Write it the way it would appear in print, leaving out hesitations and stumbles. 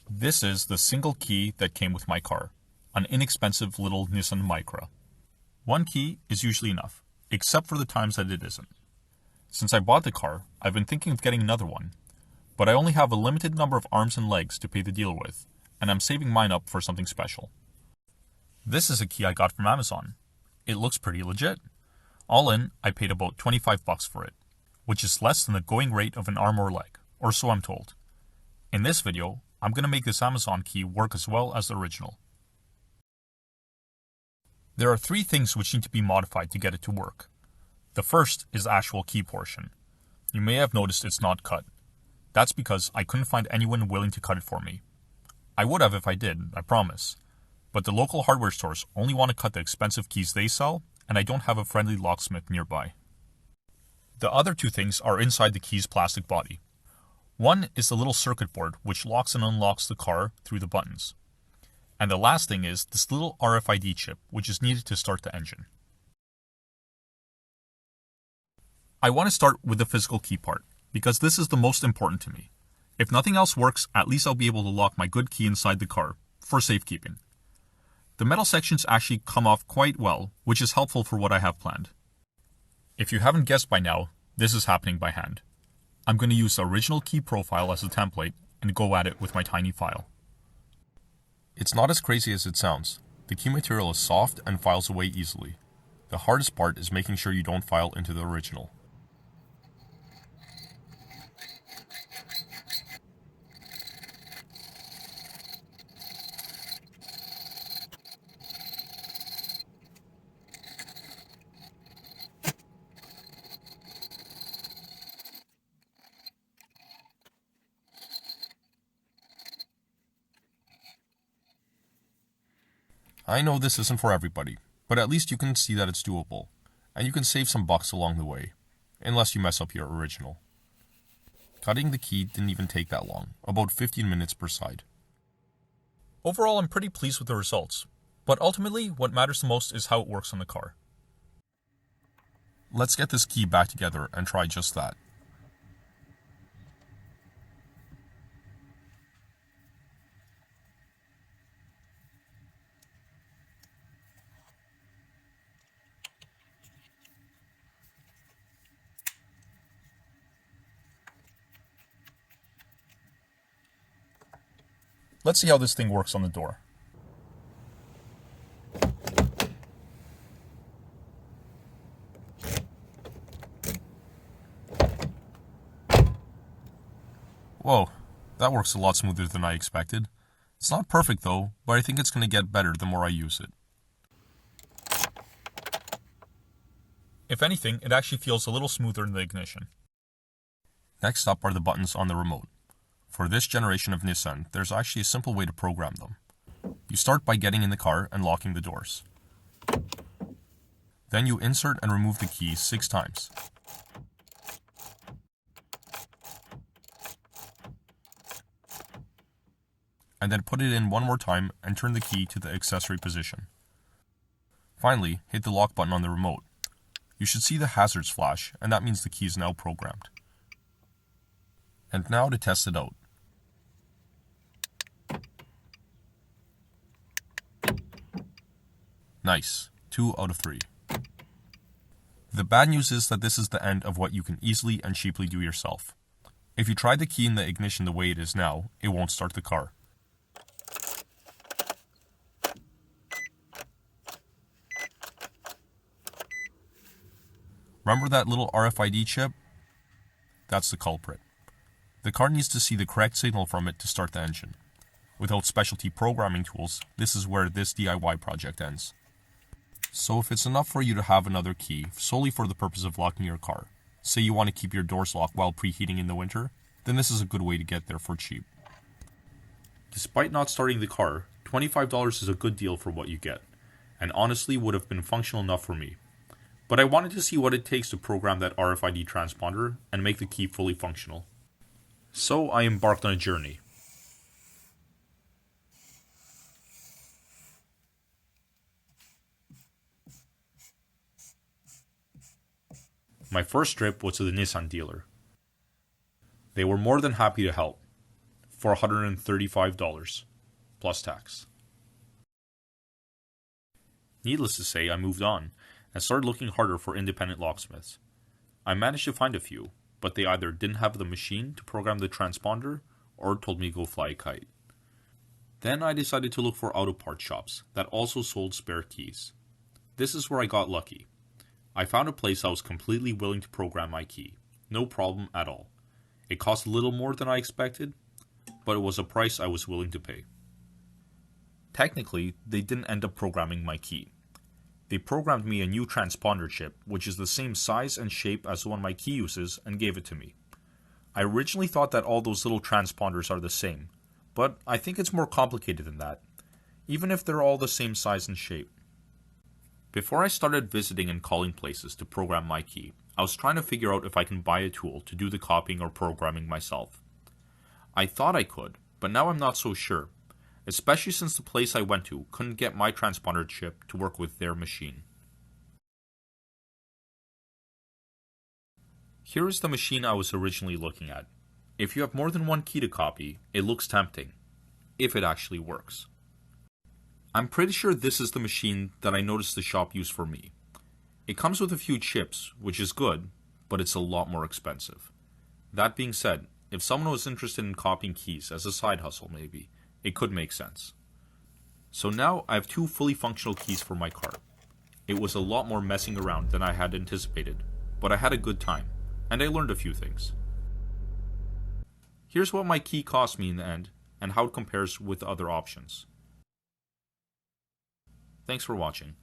This is the single key that came with my car, an inexpensive little Nissan Micra. One key is usually enough, except for the times that it isn't. Since I bought the car, I've been thinking of getting another one, but I only have a limited number of arms and legs to pay the deal with, and I'm saving mine up for something special. This is a key I got from Amazon. It looks pretty legit. All in, I paid about $25 for it, which is less than the going rate of an arm or leg, or so I'm told. In this video, I'm going to make this Amazon key work as well as the original. There are three things which need to be modified to get it to work. The first is the actual key portion. You may have noticed it's not cut. That's because I couldn't find anyone willing to cut it for me. I would have if I did, I promise. But the local hardware stores only want to cut the expensive keys they sell, and I don't have a friendly locksmith nearby. The other two things are inside the key's plastic body. One is the little circuit board which locks and unlocks the car through the buttons. And the last thing is this little RFID chip which is needed to start the engine. I want to start with the physical key part, because this is the most important to me. If nothing else works, at least I'll be able to lock my good key inside the car, for safekeeping. The metal sections actually come off quite well, which is helpful for what I have planned. If you haven't guessed by now, this is happening by hand. I'm going to use the original key profile as a template and go at it with my tiny file. It's not as crazy as it sounds. The key material is soft and files away easily. The hardest part is making sure you don't file into the original. I know this isn't for everybody, but at least you can see that it's doable, and you can save some bucks along the way, unless you mess up your original. Cutting the key didn't even take that long, about 15 minutes per side. Overall, I'm pretty pleased with the results, but ultimately what matters the most is how it works on the car. Let's get this key back together and try just that. Let's see how this thing works on the door. Whoa, that works a lot smoother than I expected. It's not perfect though, but I think it's going to get better the more I use it. If anything, it actually feels a little smoother in the ignition. Next up are the buttons on the remote. For this generation of Nissan, there's actually a simple way to program them. You start by getting in the car and locking the doors. Then you insert and remove the key 6 times. And then put it in one more time and turn the key to the accessory position. Finally, hit the lock button on the remote. You should see the hazards flash, and that means the key is now programmed. And now to test it out. Nice, 2 out of 3. The bad news is that this is the end of what you can easily and cheaply do yourself. If you try the key in the ignition the way it is now, it won't start the car. Remember that little RFID chip? That's the culprit. The car needs to see the correct signal from it to start the engine. Without specialty programming tools, this is where this DIY project ends. So if it's enough for you to have another key solely for the purpose of locking your car, say you want to keep your doors locked while preheating in the winter, then this is a good way to get there for cheap. Despite not starting the car, $25 is a good deal for what you get, and honestly would have been functional enough for me. But I wanted to see what it takes to program that RFID transponder and make the key fully functional. So I embarked on a journey. My first trip was to the Nissan dealer. They were more than happy to help. for $135, plus tax. Needless to say, I moved on and started looking harder for independent locksmiths. I managed to find a few, but they either didn't have the machine to program the transponder or told me to go fly a kite. Then I decided to look for auto parts shops that also sold spare keys. This is where I got lucky. I found a place that was completely willing to program my key. No problem at all. It cost a little more than I expected, but it was a price I was willing to pay. Technically, they didn't end up programming my key. They programmed me a new transponder chip, which is the same size and shape as the one my key uses, and gave it to me. I originally thought that all those little transponders are the same, but I think it's more complicated than that, even if they're all the same size and shape. Before I started visiting and calling places to program my key, I was trying to figure out if I can buy a tool to do the copying or programming myself. I thought I could, but now I'm not so sure, especially since the place I went to couldn't get my transponder chip to work with their machine. Here is the machine I was originally looking at. If you have more than one key to copy, it looks tempting, if it actually works. I'm pretty sure this is the machine that I noticed the shop used for me. It comes with a few chips, which is good, but it's a lot more expensive. That being said, if someone was interested in copying keys as a side hustle maybe, it could make sense. So now I have two fully functional keys for my car. It was a lot more messing around than I had anticipated, but I had a good time, and I learned a few things. Here's what my key cost me in the end, and how it compares with other options. Thanks for watching.